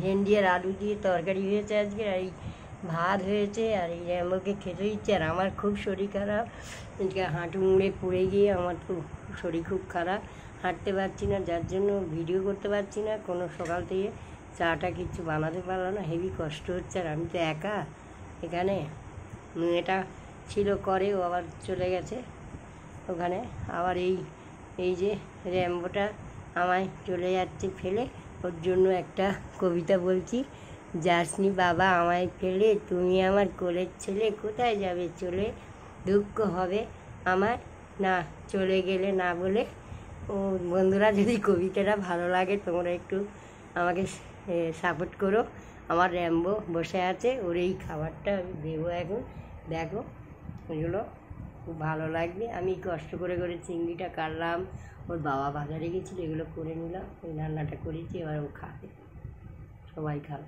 ভেন্ডি আর আলু দিয়ে তরকারি হয়েছে আজকে, আর এই ভাত হয়েছে, আর এই র্যাম্বোকে খেতে দিচ্ছে। আর আমার খুব শরীর খারাপ, হাঁটু মুড়ে পড়ে গিয়ে আমার তো শরীর খুব খারাপ, হাঁটতে পারছি না, যার জন্য ভিডিও করতে পারছি না। কোনো সকাল থেকে চাটা কিছু বানাতে পারলাম না, হেভি কষ্ট হচ্ছে। আর আমি তো একা এখানে, মেয়েটা ছিল করে, ও আবার চলে গেছে ওখানে। আবার এই যে র্যাম্বোটা আমায় চলে যাচ্ছে ফেলে, ওর জন্য একটা কবিতা বলছি। যাসনি বাবা আমায় ফেলে, তুমি আমার কোলের ছেলে, কোথায় যাবে চলে, দুঃখ হবে আমার না চলে গেলে না বলে। ও বন্ধুরা, যদি কবিতাটা ভালো লাগে তোমরা একটু আমাকে সাপোর্ট করো। আমার র্যাম্বো বসে আছে, ওর এই খাবারটা আমি দেবো এখন, দেখো এগুলো খুব ভালো লাগবে। আমি কষ্ট করে করে চিংড়িটা কাটলাম, ওর বাবা বাজারে গেছিলো, এগুলো করে নিলাম, ওই রান্নাটা করেছি, এবার ও খাবে, সবাই খাবে।